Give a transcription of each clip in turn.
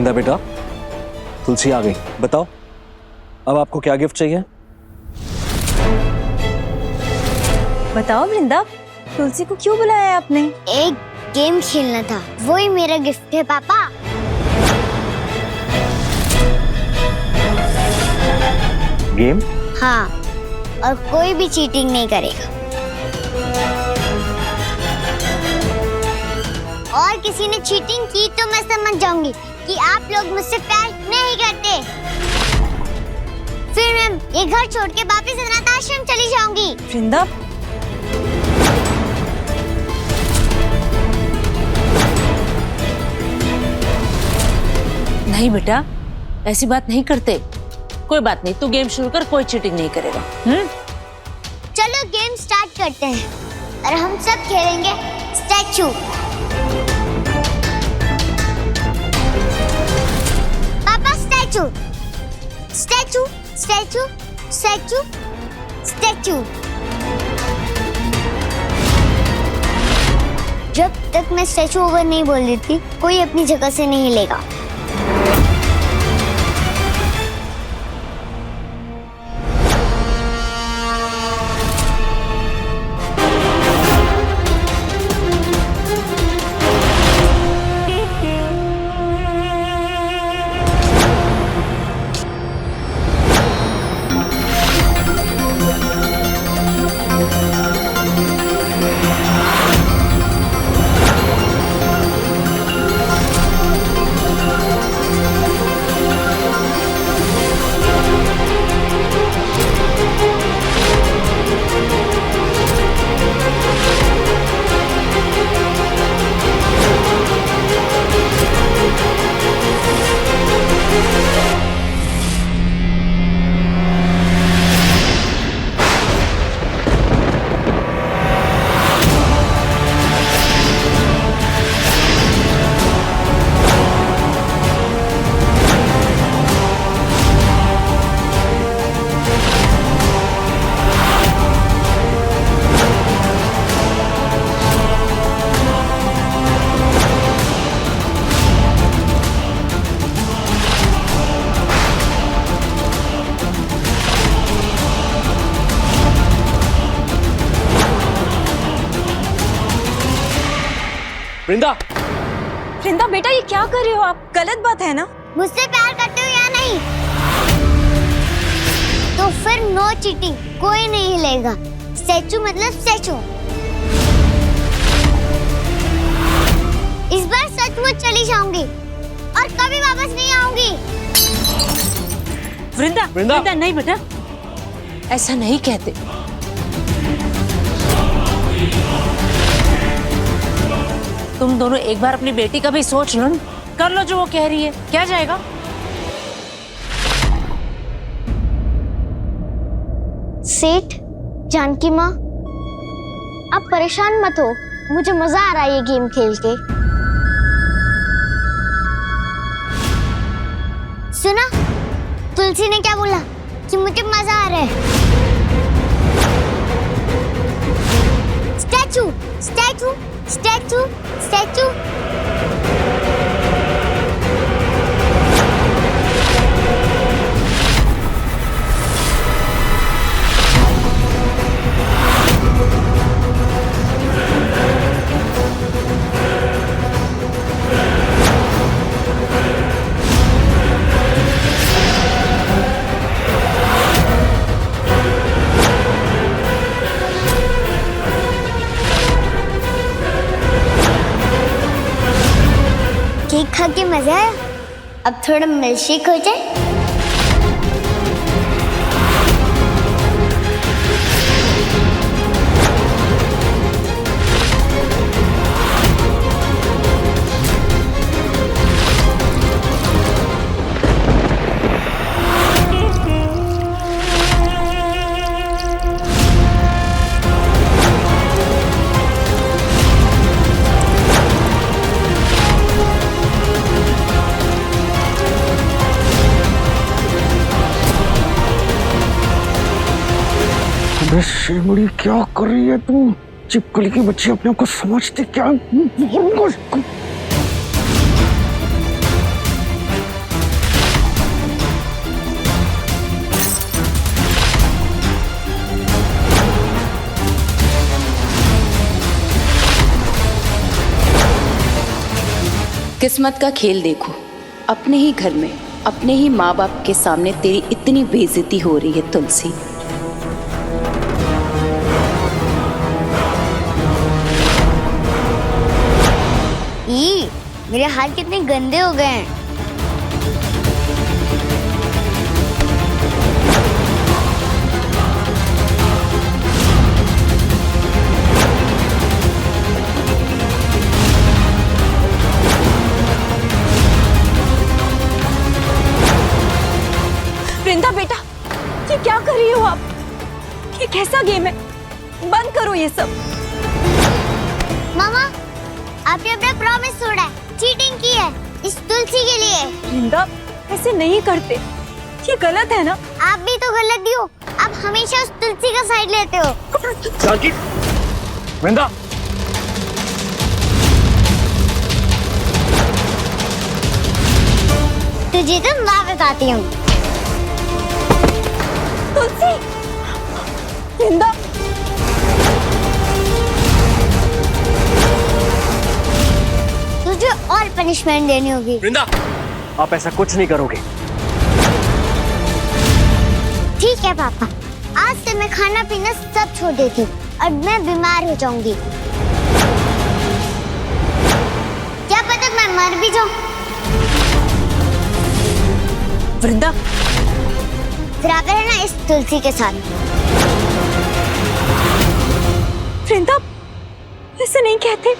वृंदा बेटा, तुलसी आ गई। बताओ अब आपको क्या गिफ्ट चाहिए? बताओ वृंदा, तुलसी को क्यों बुलाया है आपने? एक गेम खेलना था, वही मेरा गिफ्ट है पापा। गेम? हाँ, और कोई भी चीटिंग नहीं करेगा। और किसी ने चीटिंग की तो मैं समझ जाऊंगी कि आप लोग मुझसे प्यार नहीं करते। फिर मैं ये घर छोड़ के वापस अनाथ आश्रम चली जाऊंगी। वृंदा, नहीं बेटा, ऐसी बात नहीं करते। कोई बात नहीं, तू गेम शुरू कर, कोई चीटिंग नहीं करेगा। चलो गेम स्टार्ट करते हैं और हम सब खेलेंगे स्टैचू। पापा statue statue statue statue statue. जब तक मैं स्टैचू ओवर नहीं बोल देती, कोई अपनी जगह से नहीं हिलेगा। वृंदा! वृंदा बेटा, ये क्या कर रहे हो आप? गलत बात है ना? मुझसे प्यार करते हो या नहीं? तो फिर नो चीटिंग, कोई नहीं हिलेगा। स्टैचू मतलब स्टैचू। इस बार सचमुच चली जाऊंगी और कभी वापस नहीं आऊंगी। वृंदा, वृंदा! वृंदा नहीं बेटा, ऐसा नहीं कहते। तुम दोनों एक बार अपनी बेटी का भी सोच लो, कर लो जो वो कह रही है, क्या जाएगा। सेठ, जानकी माँ, आप परेशान मत हो, मुझे मजा आ रहा है ये गेम खेल के। सुना, तुलसी ने क्या बोला कि मुझे मजा आ रहा है। Statue statue statue statue. Cake खा के मजा आया, अब थोड़ा मिल्कशेक हो जाए। शिवड़ी, क्या कर रही है तू? चिपकली की बच्ची अपने आप को समझती क्या? किस्मत का खेल देखो, अपने ही घर में अपने ही माँ बाप के सामने तेरी इतनी बेइज्जती हो रही है तुलसी। मेरे हाथ कितने गंदे हो गए हैं। वृंदा बेटा, ये क्या कर रही हो आप? ये कैसा गेम है? बंद करो ये सब। मामा, आपने अपना प्रॉमिस तोड़ा है, चीटिंग की है इस तुलसी के लिए। वृंदा, ऐसे नहीं करते, ये गलत है ना? आप भी तो गलत ही हो, आप हमेशा उस तुलसी का साइड लेते हो। जानकी, वृंदा, तुझे तो मैं बताती हूँ। तुलसी, वृंदा, तुझे और पनिशमेंट देनी होगी। वृंदा, आप ऐसा कुछ नहीं करोगे। ठीक है पापा, आज से मैं खाना पीना सब छोड़ देती हूँ और मैं बीमार हो जाऊंगी। क्या पता मैं मर भी जाऊं। वृंदा, फिर आप रहना इस तुलसी के साथ। वृंदा, ऐसे नहीं कहते।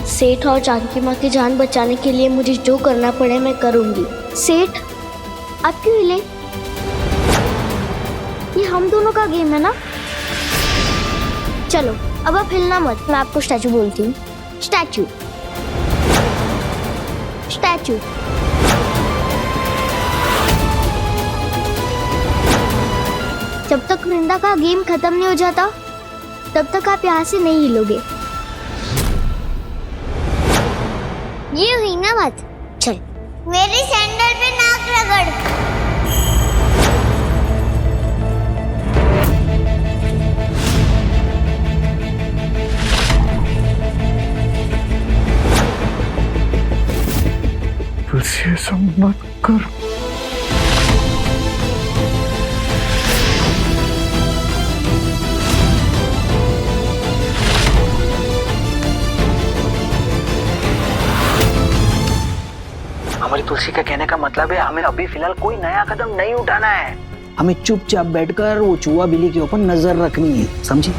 सेठ और जानकी माँ की जान बचाने के लिए मुझे जो करना पड़े मैं करूंगी। सेठ, आप क्यों हिले? ये हम दोनों का गेम है ना? चलो अब आप हिलना मत, मैं आपको स्टैचू बोलती हूँ। Statue, statue. जब तक वृंदा का गेम खत्म नहीं हो जाता तब तक आप यहाँ से नहीं हिलोगे। ये हुई ना बात। चल, मेरी सैंडल पे नाक रगड़। तुलसी, ऐसा मत कर। हमारी तुलसी का कहने का मतलब है हमें अभी फिलहाल कोई नया कदम नहीं उठाना है। हमें चुपचाप बैठकर वो चूहा बिल्ली के ऊपर नजर रखनी है, समझी?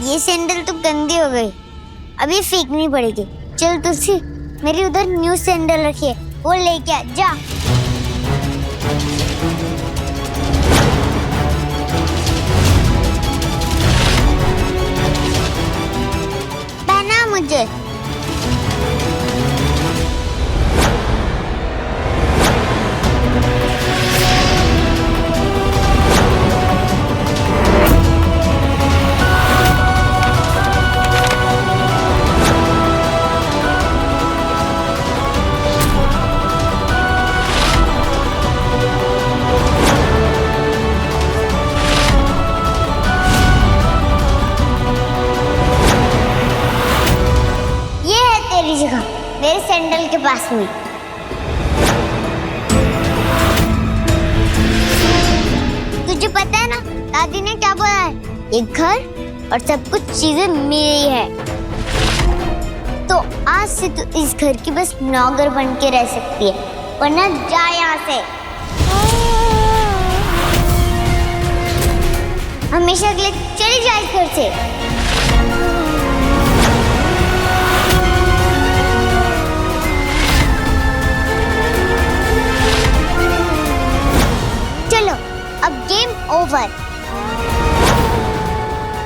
ये सैंडल तो गंदी हो गई, अभी फेंकनी पड़ेगी। चल तुलसी, मेरी उधर न्यू सैंडल रखी है, वो लेके आ जा। पहना मुझे। जगह मेरे सैंडल के पास में। तुझे पता है ना दादी ने क्या बोला है? एक घर और सब कुछ चीजें मेरी है। तो आज से तू इस घर की बस नौकर बन के रह सकती है, वरना जा यहाँ से। हमेशा के लिए चली जा इस घर से।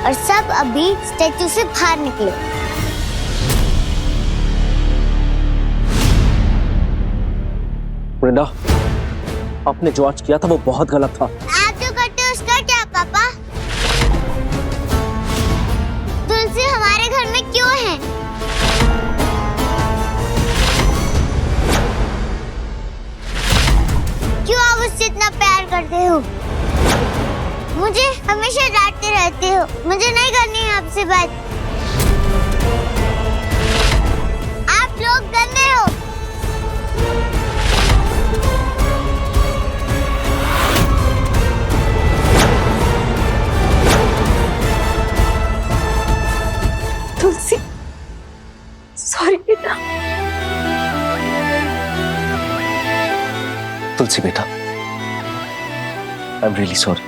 और सब अभी स्टैचू से बाहर निकले। वृंदा, आपने जो आज किया था वो बहुत गलत था। आप जो करते हो उसका क्या पापा? तुलसी हमारे घर में क्यों है? क्यों आप उससे इतना प्यार करते हो? मुझे हमेशा डांटते रहते हो। मुझे नहीं करनी है आपसे बात। आप लोग गंदे हो। तुलसी, सॉरी बेटा। तुलसी बेटा, आई एम रियली सॉरी।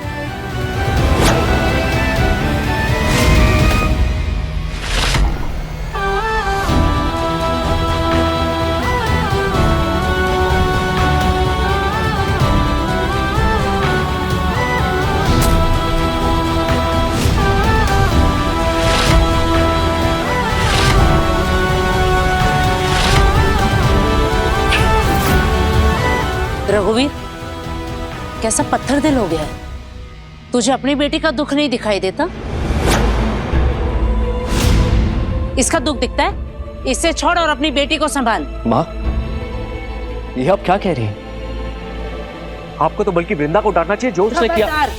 रघुवीर, कैसा पत्थर दिल हो गया है? तुझे अपनी बेटी का दुख नहीं दिखाई देता? इसका दुख दिखता है? इसे छोड़ और अपनी बेटी को संभाल। माँ, ये आप क्या कह रही हैं? आपको तो बल्कि वृंदा को डांटना चाहिए जो उसने किया। खबरदार!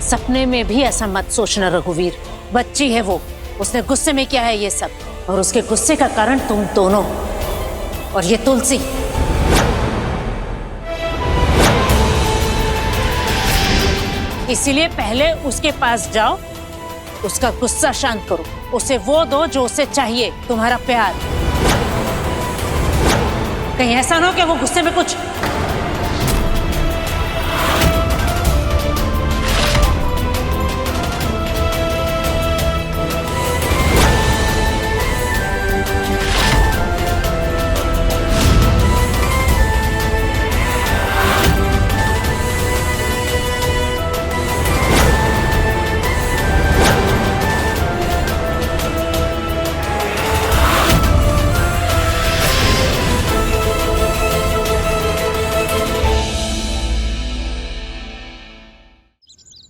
सपने में भी ऐसा मत सोचना रघुवीर। बच्ची है वो, उसने गुस्से में किया है ये सब, और उसके गुस्से का कारण तुम दोनों और ये तुलसी। इसीलिए पहले उसके पास जाओ, उसका गुस्सा शांत करो, उसे वो दो जो उसे चाहिए, तुम्हारा प्यार। कहीं ऐसा ना हो कि वो गुस्से में कुछ।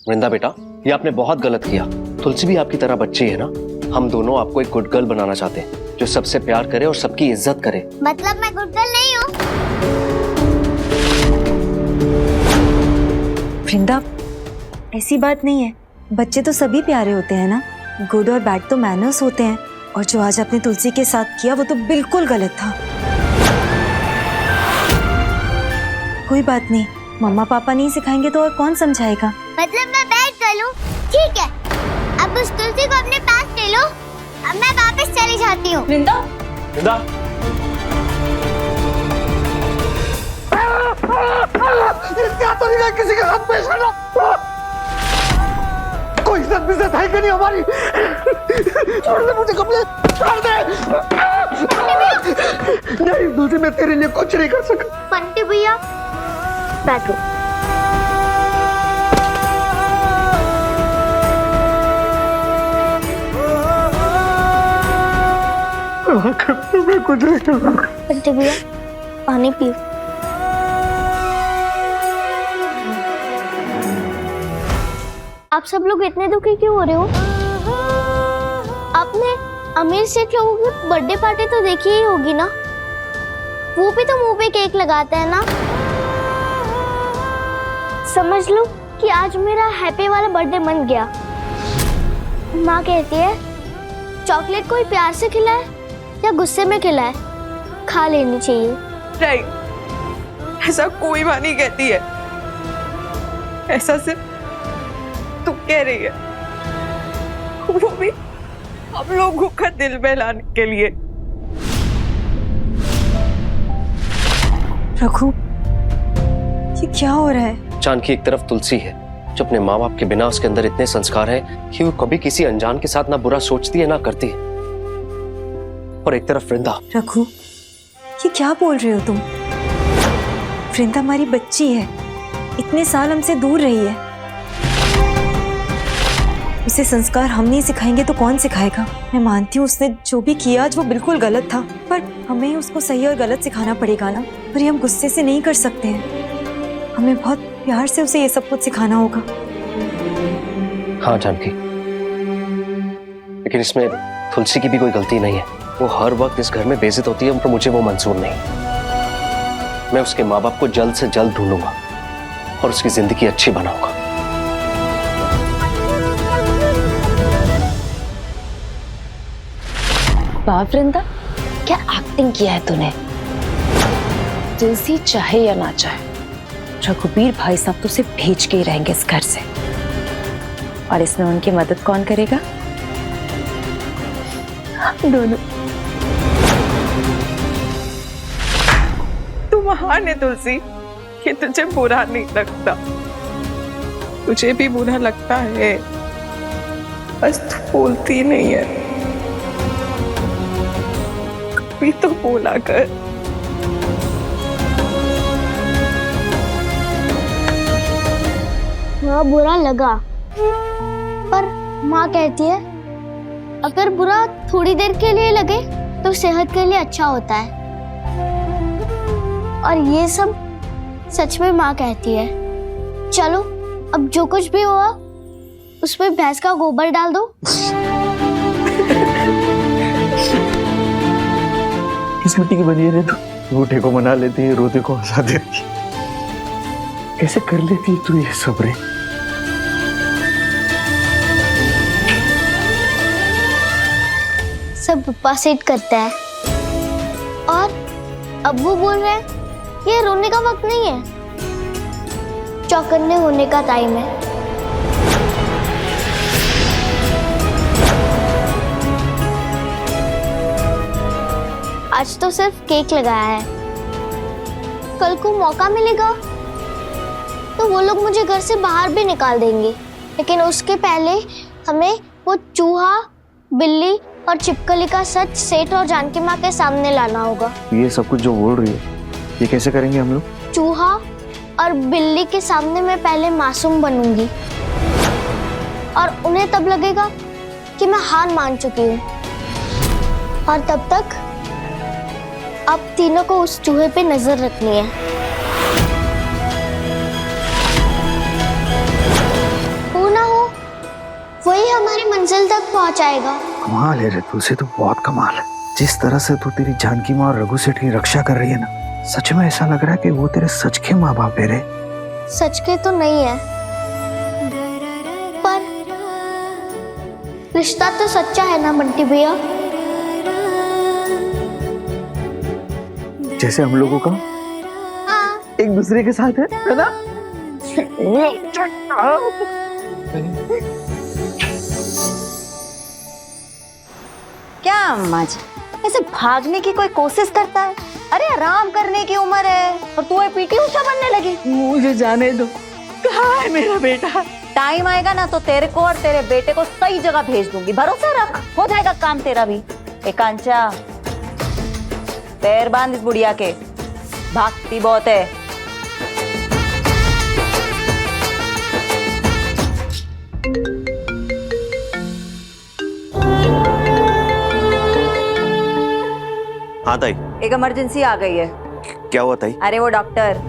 वृंदा बेटा, ये आपने बहुत गलत किया। तुलसी भी आपकी तरह बच्ची है ना। हम दोनों आपको एक गुड गर्ल बनाना चाहते हैं, जो सबसे प्यार करे और सबकी इज्जत करे। मतलब मैं गुड गर्ल नहीं हूँ? वृंदा, ऐसी बात नहीं है। बच्चे तो सभी प्यारे होते हैं ना। गुड और बैड तो मैनर्स होते हैं। और जो आज आपने तुलसी के साथ किया वो तो बिल्कुल गलत था। कोई बात नहीं, मम्मा पापा नहीं सिखाएंगे तो और कौन समझाएगा। मतलब मैं बैठ कर लूं? ठीक है, अब उस तुलसी को अपने पास ले लो। अब मैं वापस चली जाती हूँ। वृंदा, वृंदा, क्या तो नहीं किसी के साथ पेश करना। कोई इज्जत बिज्जत है कि नहीं हमारी? छोड़ दे मुझे, कपड़े छोड़ दे। नहीं दूसरी, मैं तेरे लिए कुछ नहीं कर सकता। बंटी भैया बैठो। मैं कुछ नहीं कर सकता। बंटी भैया पानी पियो। आप सब लोग इतने दुखी क्यों हो रहे हो? आपने अमीर सेठ लोगों की बर्थडे पार्टी तो देखी ही होगी ना। वो भी तो मुंह पे केक लगाता है ना। समझ लो कि आज मेरा हैप्पी वाला बर्थडे बन गया। माँ कहती है चॉकलेट कोई प्यार से खिलाए या गुस्से में खिलाए, खा लेनी चाहिए। नहीं, ऐसा कोई माँ नहीं कहती है। ऐसा सिर्फ तू कह रही है, वो भी हम लोगों का दिल बहलाने के लिए। रघु, ये क्या हो रहा है? चांद की एक तरफ तुलसी है जो अपने माँ बाप के बिना उसके अंदर इतने संस्कार हैं कि वो कभी किसी अनजान के साथ ना बुरा सोचती है ना करती है, और एक तरफ वृंदा। रघु, ये क्या बोल रहे हो तुम? वृंदा हमारी बच्ची है, इतने साल हमसे दूर रही है। उसे संस्कार हम नहीं सिखाएंगे तो कौन सिखाएगा। मैं मानती हूँ उसने जो भी किया आज वो बिल्कुल गलत था, पर हमें ही उसको सही और गलत सिखाना पड़ेगा ना। पर ये हम गुस्से से नहीं कर सकते हैं, हमें बहुत प्यार से उसे ये सब कुछ सिखाना होगा। हाँ जानकी, लेकिन इसमें तुलसी की भी कोई गलती नहीं है। वो हर वक्त इस घर में बेइज्जत होती है, पर मुझे वो मंजूर नहीं। मैं उसके माँ बाप को जल्द से जल्द ढूंढूंगा और उसकी जिंदगी अच्छी बनाऊंगा। वाह वृंदा, क्या एक्टिंग किया है तूने। तुलसी चाहे या ना चाहे, रघुवीर भाई साहब तो उसे भेज के ही रहेंगे इस घर से। और इसमें उनकी मदद कौन करेगा? हम दोनों। तू महान है तुलसी, कि तुझे बुरा नहीं लगता। तुझे भी बुरा लगता है, बस तू बोलती नहीं है। कभी तो बोला कर। हाँ बुरा लगा, पर माँ कहती है अगर बुरा थोड़ी देर के लिए लगे तो सेहत के लिए अच्छा होता है। और ये सब सच में माँ कहती है। चलो अब जो कुछ भी हुआ उसमें भैंस का गोबर डाल दो। किस मिट्टी की बनी है रे तू? बूढ़े को मना लेती है, रोते को हंसा देती है। कैसे कर लेती है तू ये सब रे? सब पप्पा सेट करता है और अब वो बोल रहे हैं ये रोने का वक्त नहीं है, चौकन्ने होने का टाइम है। आज तो सिर्फ केक लगाया है, कल को मौका मिलेगा तो वो लोग मुझे घर से बाहर भी निकाल देंगे, लेकिन उसके पहले हमें वो चूहा, बिल्ली और छिपकली का सच सेठ और जानकी माँ के सामने लाना होगा। ये सब कुछ जो बोल रही है ये कैसे करेंगे हम लोग? चूहा और बिल्ली के सामने मैं पहले मासूम बनूंगी और उन्हें तब लगेगा कि मैं हार मान चुकी हूँ, और तब तक अब तीनों को उस चूहे पे नजर रखनी है। हो ना हो वही हमारी मंजिल तक पहुंचाएगा। कमाल है रे तुलसी, तो बहुत कमाल है। जिस तरह से तू तेरी जानकी माँ और रघु सेठ की रक्षा कर रही है ना, सच में ऐसा लग रहा है कि वो तेरे सच के माँ बाप है रे। सच के तो नहीं है, पर रिश्ता तो सच्चा है ना बंटी भैया। जैसे हम लोगों का एक दूसरे के साथ है ना? क्या अम्मा जी ऐसे भागने की कोई कोशिश करता है? अरे आराम करने की उम्र है और तू पीटी उषा बनने लगी। मुझे जाने दो, कहाँ है मेरा बेटा? टाइम आएगा ना तो तेरे को और तेरे बेटे को सही जगह भेज दूंगी, भरोसा रख, हो जाएगा काम तेरा भी। कांचा, पैर बांध इस बुढ़िया के, भागती बहुत है। हाँ ताई। एक इमरजेंसी आ गई है। क्या हुआ ताई? अरे वो डॉक्टर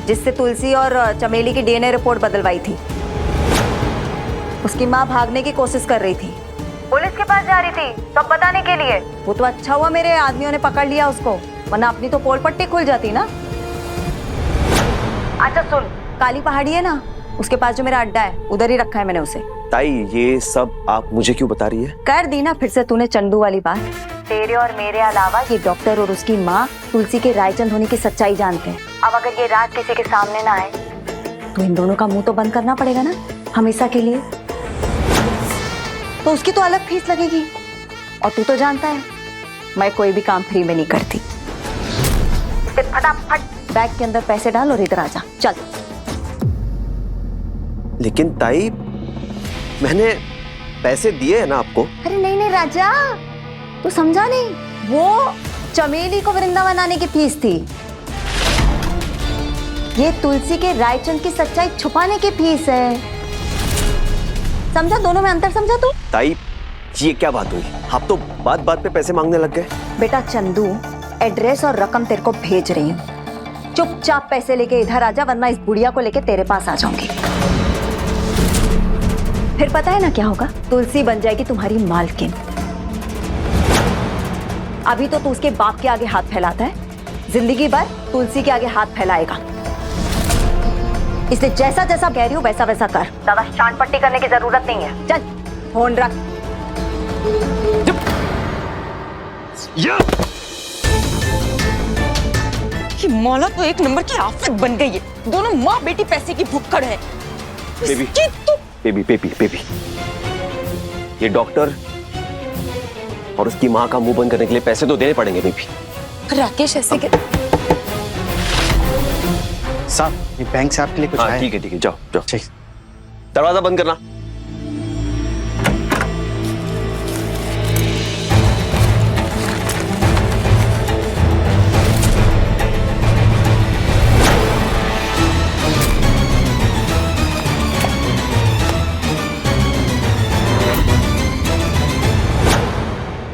जिससे तुलसी और चमेली की डीएनए रिपोर्ट बदलवाई थी, उसकी माँ भागने की कोशिश कर रही थी, पुलिस के पास जा रही थी सब बताने के लिए। वो तो अच्छा हुआ मेरे आदमियों ने पकड़ लिया उसको, वरना अपनी तो पोल पट्टी खुल जाती ना। अच्छा सुन, काली पहाड़ी है ना, उसके पास जो मेरा अड्डा है उधर ही रखा है मैंने उसे। ताई ये सब आप मुझे क्यों बता रही है? कर दी ना फिर से तूने चंदू वाली बात। तेरे और मेरे अलावा ये डॉक्टर और उसकी माँ तुलसी के रायचंद होने की सच्चाई जानते हैं। अब अगर ये रात किसी के सामने ना आए तो इन दोनों का मुंह तो बंद करना पड़ेगा ना हमेशा के लिए। तो उसकी तो अलग फीस लगेगी, और तू तो जानता है मैं कोई भी काम फ्री में नहीं करती। फटाफट बैग के अंदर पैसे डाल और इधर आ जा, चल। लेकिन ताई मैंने पैसे दिए हैं ना आपको। अरे नहीं नहीं राजा, तू समझा नहीं, वो चमेली को वृंदावन आने की फीस थी, ये तुलसी के रायचंद की सच्चाई छुपाने की फीस है। समझा? दोनों में अंतर समझा तू? ताई ये क्या बात हुई? आप तो बात बात पे पैसे मांगने लग गए। बेटा चंदू, एड्रेस और रकम तेरे को भेज रही हूँ, चुपचाप पैसे लेके इधर आ जा, वरना इस बुढ़िया को लेके तेरे पास आ जाऊंगी। फिर पता है ना क्या होगा? तुलसी बन जाएगी तुम्हारी मालकिन। अभी तो तू उसके बाप के आगे हाथ फैलाता है, जिंदगी भर तुलसी के आगे हाथ फैलाएगा। इसलिए जैसा जैसा कह रही हूँ वैसा वैसा कर, ज्यादा शान पट्टी करने की जरूरत नहीं है। चल फोन रख। ये मौला तो एक नंबर की आफत बन गई है। दोनों माँ बेटी पैसे की भुक्कड़ है। बेबी बेबी बेबी बेबी, ये डॉक्टर और उसकी माँ का मुंह बंद करने के लिए पैसे तो देने पड़ेंगे बेबी। राकेश ऐसे साहब, ये बैंक से आपके लिए कुछ हाँ आया है। ठीक है जाओ जाओ। ठीक। दरवाजा बंद करना।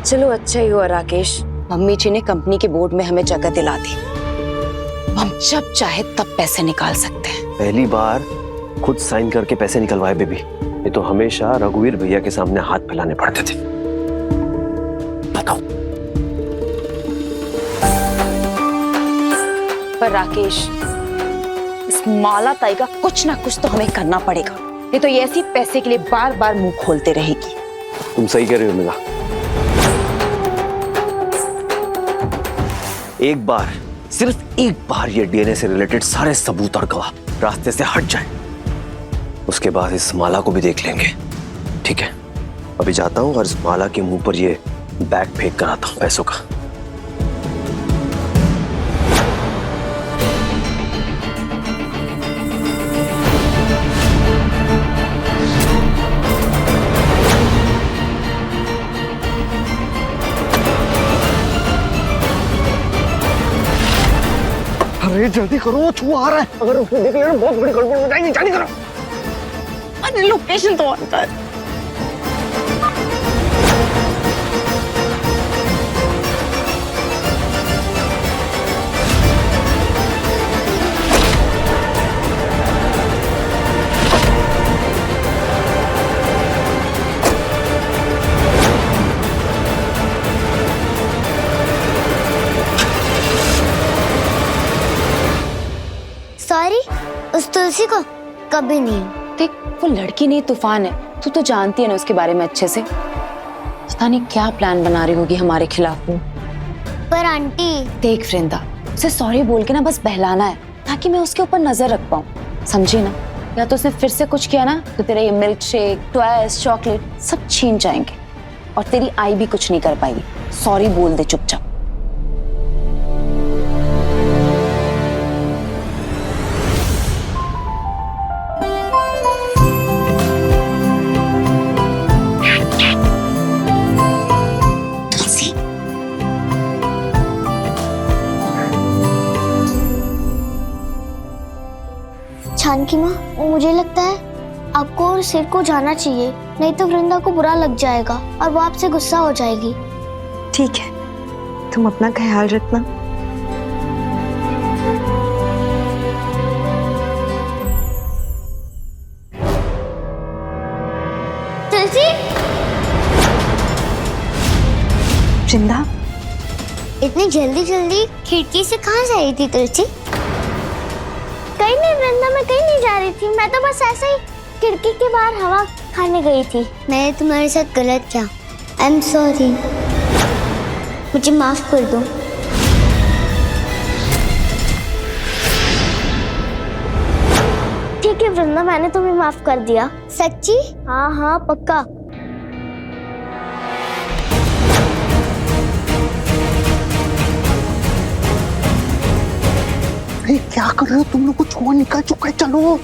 चलो अच्छा ही हुआ राकेश, मम्मी जी ने कंपनी के बोर्ड में हमें जगह दिला दी। हम जब चाहे तब पैसे निकाल सकते हैं। पहली बार खुद साइन करके पैसे निकलवाए बेबी। ये तो हमेशा रघुवीर भैया के सामने हाथ फैलाने पड़ते थे। बताओ। पर राकेश, इस माला ताई का कुछ ना कुछ तो हमें करना पड़ेगा। ये तो ऐसी पैसे के लिए बार बार मुंह खोलते रहेगी। तुम सही कह रहे हो मीरा। एक बार, सिर्फ एक बार ये डीएनए से रिलेटेड सारे सबूत और गवाह रास्ते से हट जाए, उसके बाद इस माला को भी देख लेंगे। ठीक है, अभी जाता हूं और इस माला के मुंह पर ये बैग फेंक कर आता हूं पैसों का। अरे जल्दी करो, वो छुआ आ रहा है। अगर उसने देख लिया ना बहुत बड़ी गड़बड़ हो जाएगी। जल्दी करो। अरे लोकेशन तो आता है। सॉरी, उस तुलसी को कभी नहीं। देख, वो लड़की नहीं तूफान है। तू तो जानती है ना उसके बारे में अच्छे से। पता नहीं क्या प्लान बना रही होगी हमारे खिलाफ वो। पर आंटी, देख वृंदा, उसे सॉरी बोल के ना बस बहलाना है, ताकि मैं उसके ऊपर नजर रख पाऊं। समझी ना? या तो उसने फिर से कुछ किया ना तो तेरा ये मिल्क शेक, टॉयज, चॉकलेट सब छीन जाएंगे और तेरी आई भी कुछ नहीं कर पाएगी। सॉरी बोल दे चुपचाप। जानकी माँ, मुझे लगता है आपको और सिर को जाना चाहिए, नहीं तो वृंदा को बुरा लग जाएगा और वो आपसे गुस्सा हो जाएगी। ठीक है, तुम अपना ख्याल रखना। तुलसी, वृंदा, इतनी जल्दी जल्दी खिड़की से कहाँ जा रही थी तुलसी? कहीं नहीं वृंदा, मैं कहीं नहीं जा रही थी। मैं तो बस ऐसे ही खिड़की के बाहर हवा खाने गई थी। मैंने तुम्हारे साथ गलत किया। आई एम सॉरी, मुझे माफ कर दो। ठीक है वृंदा, मैंने तुम्हें माफ कर दिया। सच्ची? हाँ हाँ पक्का। अरे क्या कर रहे हो तुम लोग? को छुआ निकल चुका है। चलो।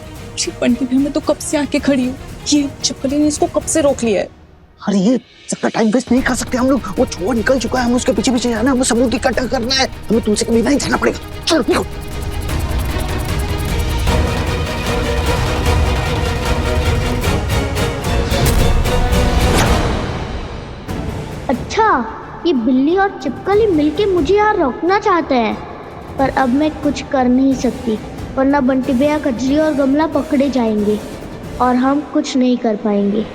बंटी भी, मैं तो कब से आके खड़ी हूँ। ये चपली ने इसको कब से रोक लिया है। अरे ये सबका टाइम वेस्ट नहीं कर सकते हम लोग। वो छुआ निकल चुका है, हमें उसके पीछे पीछे जाना है, हमें सबूत इकट्ठा करना है, हमें तुमसे कभी नहीं जाना पड़ेगा। चलो निकलो। अच्छा, ये बिल्ली और चिपकली मिलके मुझे यहाँ रोकना चाहते हैं, पर अब मैं कुछ कर नहीं सकती, वरना बंटी भैया, कजरी और गमला पकड़े जाएंगे और हम कुछ नहीं कर पाएंगे।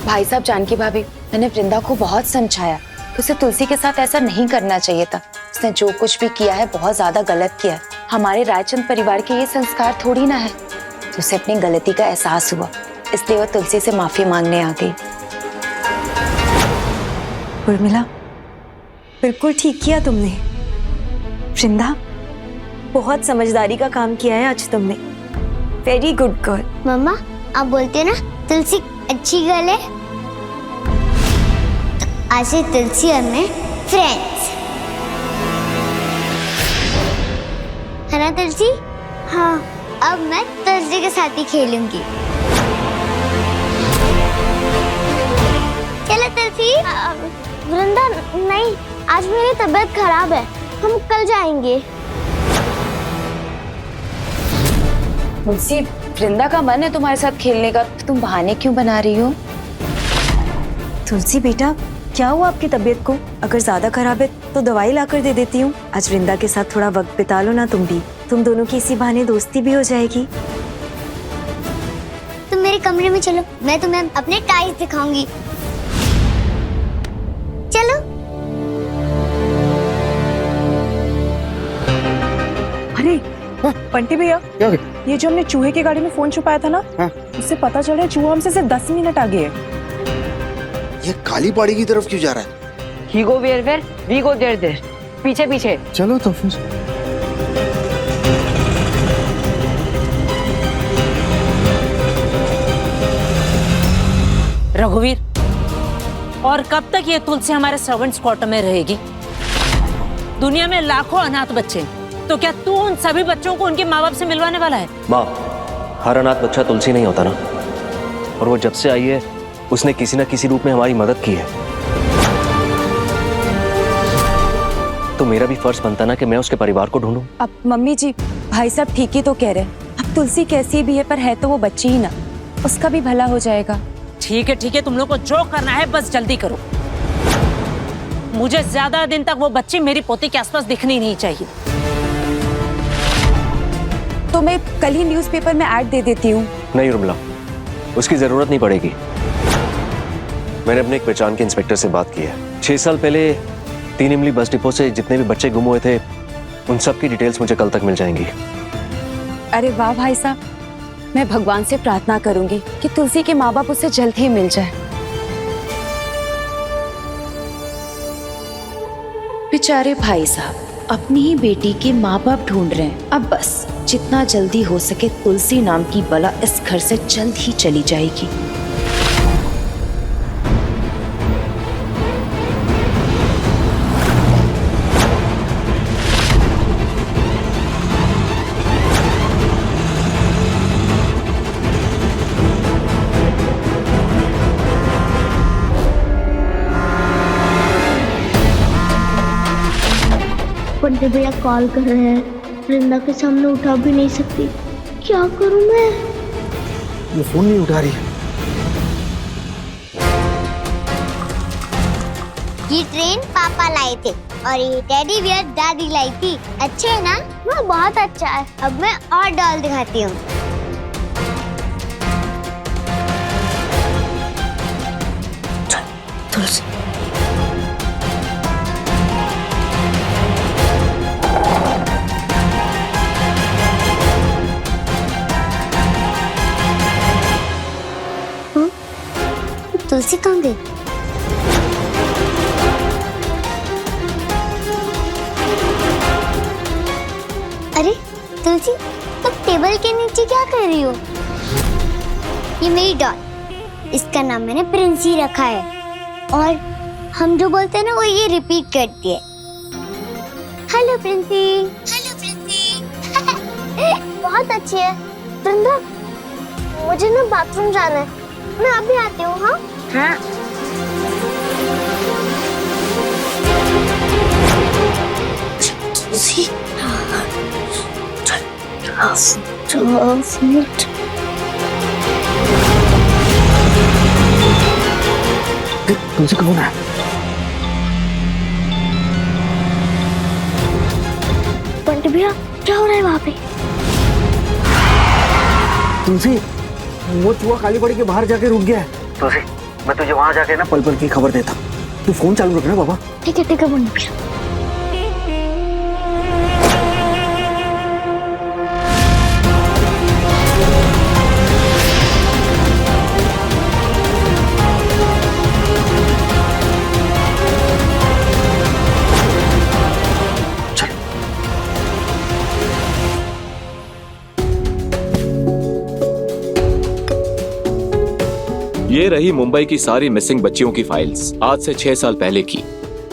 भाई साहब, जानकी भाभी, मैंने वृंदा को बहुत समझाया कि उसे तुलसी के साथ ऐसा नहीं करना चाहिए था। उसने जो कुछ भी किया है बहुत ज्यादा गलत किया है। हमारे रायचंद परिवार के ये संस्कार थोड़ी ना है। तो उसे अपनी गलती का एहसास हुआ, इसलिए वो तुलसी से माफी मांगने आ गई। उर्मिला, बिल्कुल ठीक किया तुमने। वृंदा, बहुत समझदारी का काम किया है आज तुमने। Very good girl. मम्मा, आप बोलते हैं ना तुलसी अच्छी गर्ल है, तो आज से तुलसी और मैं फ्रेंड्स है ना तुलसी? हाँ, अब मैं तुलसी के साथ ही खेलूंगी। चलो तुलसी। वृंदा, नहीं, आज मेरी तबीयत खराब है, हम कल जाएंगे। तुलसी, वृंदा का मन है तुम्हारे साथ खेलने का, तुम बहाने क्यों बना रही हो? तुलसी बेटा, क्या हुआ आपकी तबीयत को? अगर ज्यादा खराब है तो दवाई लाकर दे देती हूँ। आज वृंदा के साथ थोड़ा वक्त बिता लो ना तुम भी। तुम दोनों की इसी बहाने दोस्ती भी हो जाएगी। तुम मेरे कमरे में चलो, मैं तुम्हें अपने टाइज दिखाऊंगी। चलो। अरे बंटी भैया, ये जो हमने चूहे की गाड़ी में फोन छुपाया था ना, उससे पता चल रहा है चूहा हमसे सिर्फ 10 मिनट आगे है। ये काली पहाड़ी की तरफ क्यों जा रहा है? He go where, we go there. पीछे पीछे। चलो तो फिर। रघुवीर, और कब तक ये तुलसी हमारे सर्वेंट्स क्वार्टर में रहेगी? दुनिया में लाखों अनाथ बच्चे, तो क्या तू उन सभी बच्चों को उनके माँ बाप से मिलवाने वाला है? माँ, हर अनाथ बच्चा तुलसी नहीं होता ना। और वो जब से आई है उसने किसी न किसी रूप में हमारी मदद की है। तो मेरा भी फर्ज बनता ना कि मैं उसके परिवार को ढूंढूं। अब मम्मी जी, भाई साहब ठीक ही तो कह रहे हैं। अब तुलसी कैसी भी है, पर है तो वो बच्ची ही ना, उसका भी भला हो जाएगा। ठीक है, तुम लोग को जो करना है बस जल्दी करो। मुझे ज्यादा दिन तक वो बच्ची मेरी पोती के आसपास दिखनी नहीं चाहिए। तो मैं कल ही न्यूज़पेपर में ऐड दे देती हूँ। नहीं उर्मिला, उसकी जरूरत नहीं पड़ेगी। मैंने अपने एक पहचान के इंस्पेक्टर से बात की है। 6 साल पहले 3 इमली बस डिपो से जितने भी बच्चे गुम हुए थे, उन सब की डिटेल्स मुझे कल तक मिल जाएंगी। अरे वाह भाई साहब, मैं भगवान से प्रार्थना करूंगी कि तुलसी के माँ बाप उसे जल्द ही मिल जाए। बेचारे भाई साहब अपनी ही बेटी के माँ बाप ढूंढ रहे हैं। अब बस जितना जल्दी हो सके तुलसी नाम की बला इस घर से जल्द ही चली जाएगी। बंटी भैया कॉल कर रहे हैं, वृंदा के सामने उठा भी नहीं सकती, क्या करूं मैं? वो फोन नहीं उठा रही। ये ट्रेन पापा लाए थे और ये टेडी बियर दादी लाई थी। अच्छे है ना? वो बहुत अच्छा है। अब मैं और डॉल दिखाती हूँ। तुलसी, तुलसी कहाँ गई? अरे तुलसी, तुम टेबल के नीचे क्या कर रही हो? ये मेरी डॉल, इसका नाम मैंने प्रिंसी रखा है और हम जो बोलते हैं ना वो ये रिपीट करती है। Hello Princy, hello Princy. बहुत अच्छी है। वृंदा, मुझे ना बाथरूम जाना है, मैं अभी आती हूँ। हाँ हाँ। तुलसी, 12 मिनट। तुलसी कौन है? बंटी भैया क्या हो रहा है वहाँ पे? तुलसी, वो चूहा काली पड़ी के बाहर जाके रुक गया है। तुलसी, मैं तुझे वहां जाके ना पल पल की खबर देता हूँ। तू फोन चालू रखना बाबा। ठीक है बंटी भैया। ये रही मुंबई की सारी मिसिंग बच्चियों की फाइल्स, आज से 6 साल पहले की।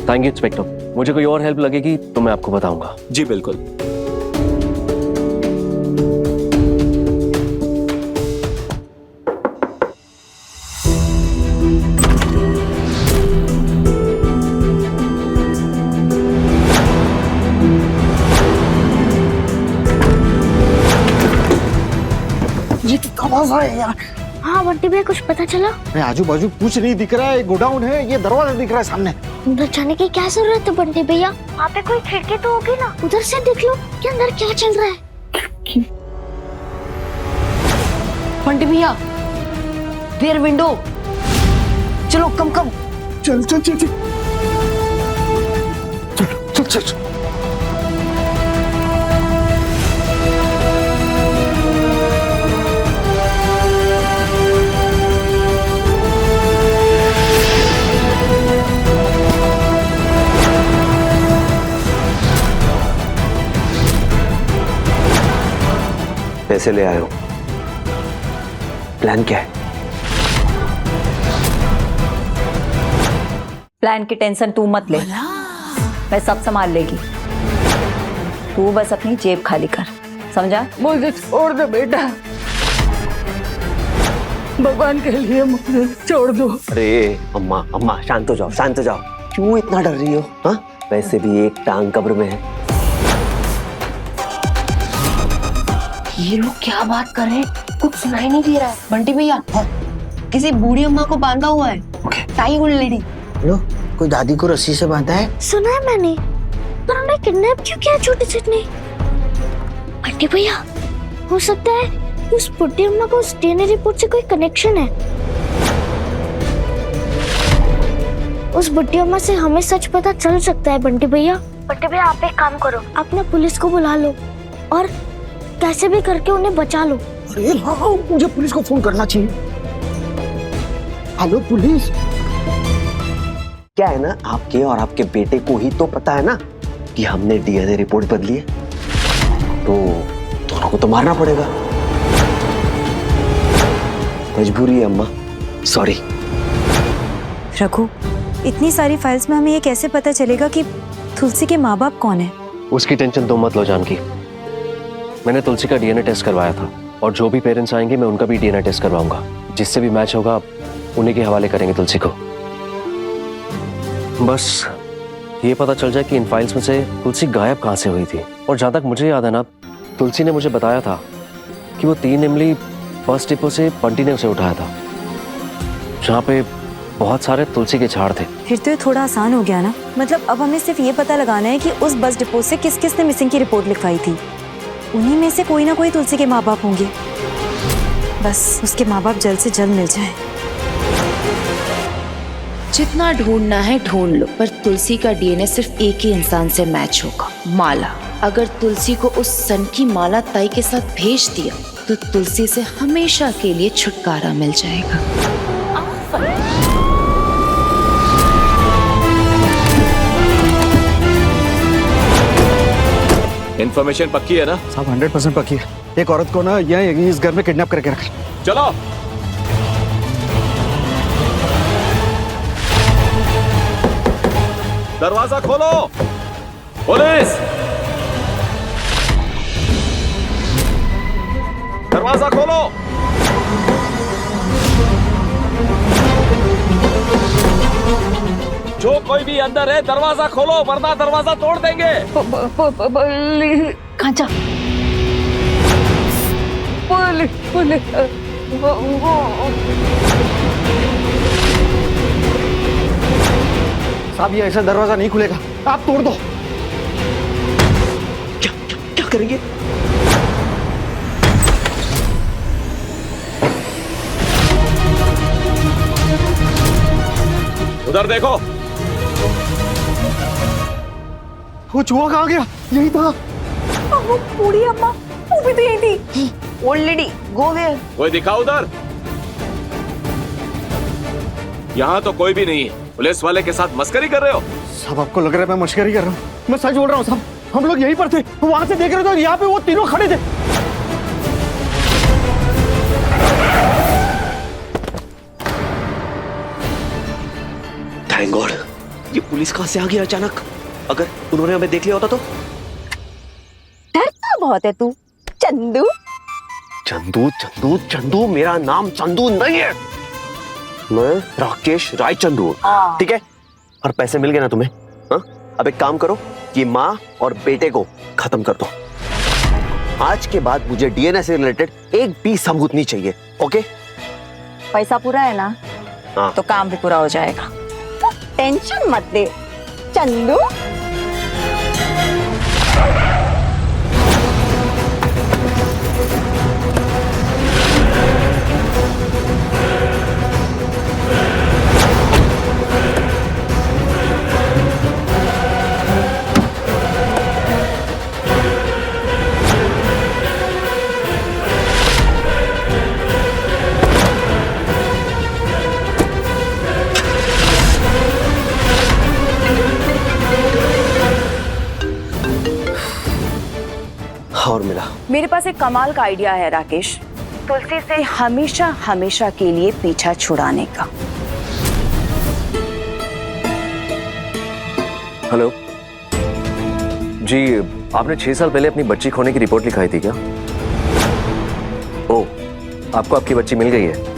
थैंक यू इंस्पेक्टर, मुझे कोई और हेल्प लगेगी तो मैं आपको बताऊंगा। जी बिल्कुल। ये तो दरवाजा है यार। हाँ बंटी भैया, कुछ पता चला? आजू बाजू कुछ नहीं दिख रहा है, गोडाउन है, ये दरवाजा दिख रहा है सामने। अंदर जाने की क्या जरूरत है बंटी भैया? वहाँ पे कोई खिड़की तो होगी ना, उधर से देख लो कि अंदर क्या चल रहा है। बंटी भैया, देयर विंडो। चलो कम कम। चल चल चल चल चल चल चल। पैसे ले आए हो, प्लान क्या है? प्लान की टेंशन तू मत ले, मैं सब संभाल लेगी। तू बस अपनी जेब खाली कर, समझा? मुझे छोड़ दो बेटा, भगवान के लिए मुझे छोड़ दो। अरे अम्मा अम्मा शांत हो जाओ, शांत हो जाओ। क्यों इतना डर रही हो? हाँ, वैसे भी एक टांग कब्र में है। ये लोग क्या बात कर रहे हैं? कुछ सुनाई नहीं दे रहा है। बंटी भैया, किसी बूढ़ी अम्मा को बांधा हुआ है, टाई ओल्ड लेडी। लो, कोई दादी को रस्सी से बांधा है। सुना है मैंने, पर उन्हें किडनैप क्यों किया छोटी सी ने? बंटी भैया, हो सकता है कि उस बुढ़ी अम्मा को उस डीएनए रिपोर्ट से कोई कनेक्शन है। उस बुढ़ी अम्मा से हमें सच पता चल सकता है बंटी भैया। बंटी भैया, आप एक काम करो, अपने पुलिस को बुला लो और कैसे भी करके उन्हें बचा लो। अरे हाँ, मुझे पुलिस को फोन करना चाहिए। Hello police. क्या है ना, आपके और आपके बेटे को ही तो पता है ना कि हमने डीएनए रिपोर्ट बदली है, तो दोनों को तो मारना पड़ेगा। मजबूरी है अम्मा, सॉरी। रघु, इतनी सारी फाइल्स में हमें ये कैसे पता चलेगा कि तुलसी के माँ बाप कौन है? उसकी टेंशन तो मत लो जानकी, मैंने तुलसी का डीएनए टेस्ट करवाया था और जो भी पेरेंट्स आएंगे मैं उनका भी डीएनए टेस्ट करवाऊंगा। जिससे भी मैच होगा उन्हीं के हवाले करेंगे तुलसी को। बस ये पता चल जाए कि इन फाइल्स में से तुलसी गायब कहाँ से हुई थी। और जहाँ तक मुझे याद है ना, तुलसी ने मुझे बताया था कि वो 3 इमली बस डिपो से बंटी ने उसे उठाया था, जहाँ पे बहुत सारे तुलसी के झाड़ थे। फिर तो ये थोड़ा आसान हो गया ना। मतलब अब हमें सिर्फ ये पता लगाना है कि उस बस डिपो से किस किस ने मिसिंग की रिपोर्ट लिखवाई थी। उन्हीं में से कोई ना कोई तुलसी के माँ बाप होंगे। बस उसके माँ बाप जल्द से जल्द मिल जाएं। जितना ढूंढना है ढूंढ लो, पर तुलसी का डीएनए सिर्फ एक ही इंसान से मैच होगा, माला। अगर तुलसी को उस सन की माला ताई के साथ भेज दिया तो तुलसी से हमेशा के लिए छुटकारा मिल जाएगा। इन्फॉर्मेशन पक्की है ना? साहब 100% पक्की है। एक औरत को ना यहीं इस घर में किडनैप करके रखा। चलो। दरवाजा खोलो, पुलिस! दरवाजा खोलो। जो कोई भी अंदर है दरवाजा खोलो, वरना दरवाजा तोड़ देंगे। कांचा, पुलिस। अब ये ऐसा दरवाजा नहीं खुलेगा, आप तोड़ दो। क्या क्या, क्या करेंगे? उधर देखो। वो चूहा कहाँ गया? यही था। वो बूढ़ी अम्मा, वो भी तो यही थी। Old lady go where? कोई दिखा उधर? यहाँ तो कोई भी नहीं है। पुलिस वाले के साथ मस्करी कर रहे हो? साहब आपको लग रहा है मैं मस्करी कर रहा हूँ? मैं सच बोल रहा हूँ साहब, हम लोग यहीं पर थे, वहां से देख रहे थे, यहाँ पे वो तीनों खड़े थे। थैंक गॉड, ये पुलिस कहाँ से आ गया अचानक? अगर उन्होंने हमें देख लिया होता तो? डरता बहुत है तू चंदू। चंदू चंदू चंदू, मेरा नाम चंदू नहीं है, मैं राकेश राय चंदू हूं, ठीक है? और पैसे मिल गए ना तुम्हें? हाँ, अब एक काम करो, ये माँ और बेटे को खत्म कर दो। आज के बाद मुझे डीएनए से रिलेटेड एक भी सबूत नहीं चाहिए, ओके? पैसा पूरा है ना? हाँ। तो काम भी पूरा हो जाएगा, तो टेंशन मत ले चंदू। और मिला। मेरे पास एक कमाल का आइडिया है राकेश, तुलसी से हमेशा हमेशा के लिए पीछा छुड़ाने का। हेलो जी, आपने 6 साल पहले अपनी बच्ची खोने की रिपोर्ट लिखाई थी क्या? ओ, आपको आपकी बच्ची मिल गई है?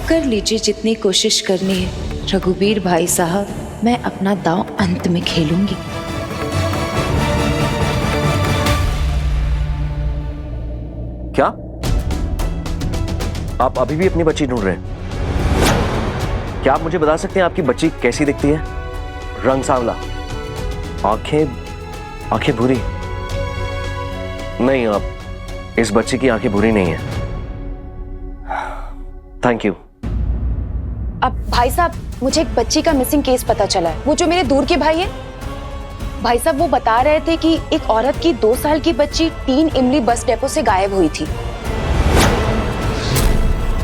कर लीजिए जितनी कोशिश करनी है रघुवीर भाई साहब, मैं अपना दांव अंत में खेलूंगी। क्या आप अभी भी अपनी बच्ची ढूंढ रहे हैं? क्या आप मुझे बता सकते हैं आपकी बच्ची कैसी दिखती है? रंग सांवला, आंखें भूरी? नहीं, आप इस बच्ची की आंखें भूरी नहीं है। Thank you. अब भाई साहब, मुझे एक बच्ची का मिसिंग केस पता चला है, वो जो मेरे दूर के भाई है। भाई साहब वो बता रहे थे कि एक औरत की 2 साल की बच्ची 3 इमली बस डेपो से गायब हुई थी,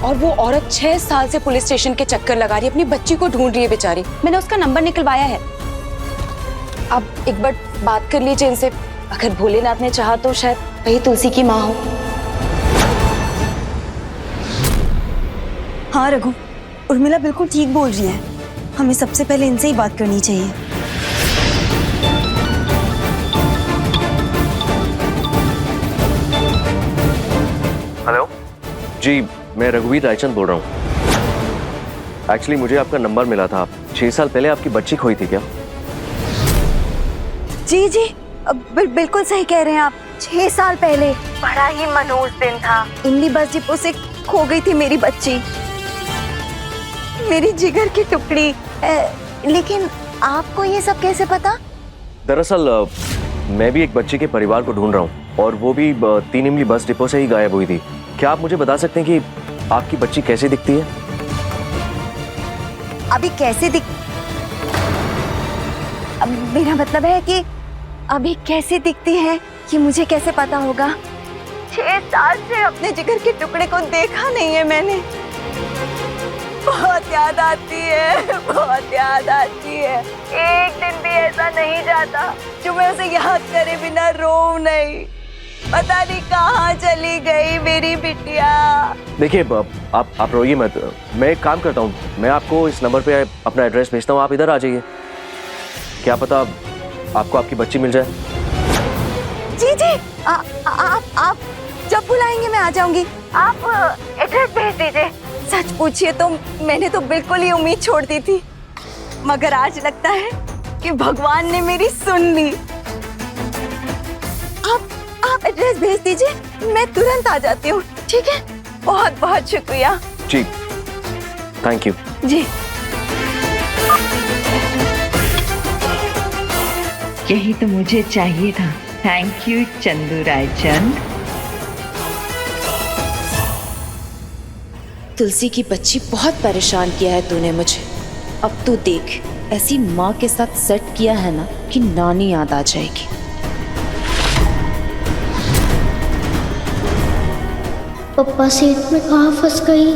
और वो औरत 6 साल से पुलिस स्टेशन के चक्कर लगा रही है, अपनी बच्ची को ढूंढ रही है बेचारी। मैंने उसका नंबर निकलवाया है, अब एक बार बात कर लीजिए इनसे, अगर भोलेनाथ ने चाहा तो शायद वही तुलसी की माँ हो। हाँ रघु, उर्मिला बिल्कुल ठीक बोल रही है, हमें सबसे पहले इनसे ही बात करनी चाहिए। हेलो जी, मैं रघुवीर रायचंद बोल रहा हूँ। एक्चुअली मुझे आपका नंबर मिला था, 6 साल पहले आपकी बच्ची खोई थी क्या? जी जी, बिल्कुल सही कह रहे हैं आप। 6 साल पहले बड़ा ही मनहूस दिन था, इमली बस डिपो से खो गई थी मेरी बच्ची, मेरी जिगर की टुकड़ी। लेकिन आपको ये सब कैसे पता? दरअसल मैं भी एक बच्चे के परिवार को ढूंढ रहा हूँ, और वो भी 3 इमली बस डिपो से ही गायब हुई थी। क्या आप मुझे बता सकते हैं कि आपकी बच्ची कैसे दिखती है? अभी कैसे मेरा मतलब है कि अभी कैसे दिखती है कि मुझे कैसे पता होगा? 6 साल से अपने जिगर के टुकड़े को देखा नहीं है मैंने। बहुत याद आती है, बहुत याद आती है। एक दिन भी ऐसा नहीं जाता जो मैं उसे याद करे बिना रोऊं नहीं। पता नहीं कहाँ चली गई मेरी बिटिया। देखिए, आप रोइए मत, मैं एक काम करता हूँ, मैं आपको इस नंबर पे अपना एड्रेस भेजता हूँ, आप इधर आ जाइए, क्या पता आपको आपकी बच्ची मिल जाए। जी जी, आप जब बुलाएंगे मैं आ जाऊंगी। आप एड्रेस भेज दीजिए। सच पूछिए तो मैंने तो बिल्कुल ही उम्मीद छोड़ दी थी, मगर आज लगता है कि भगवान ने मेरी सुन ली। आप एड्रेस भेज दीजिए, मैं तुरंत आ जाती हूँ। ठीक है, बहुत बहुत शुक्रिया। जी, थैंक यू। जी। यही तो मुझे चाहिए था। Thank you Chandu Raichand. तुलसी की बच्ची बहुत परेशान किया है तूने मुझे। अब तू देख, ऐसी माँ के साथ सेट किया है ना कि नानी याद आ जाएगी। पप्पा सेठ में कहाँ फंस गई?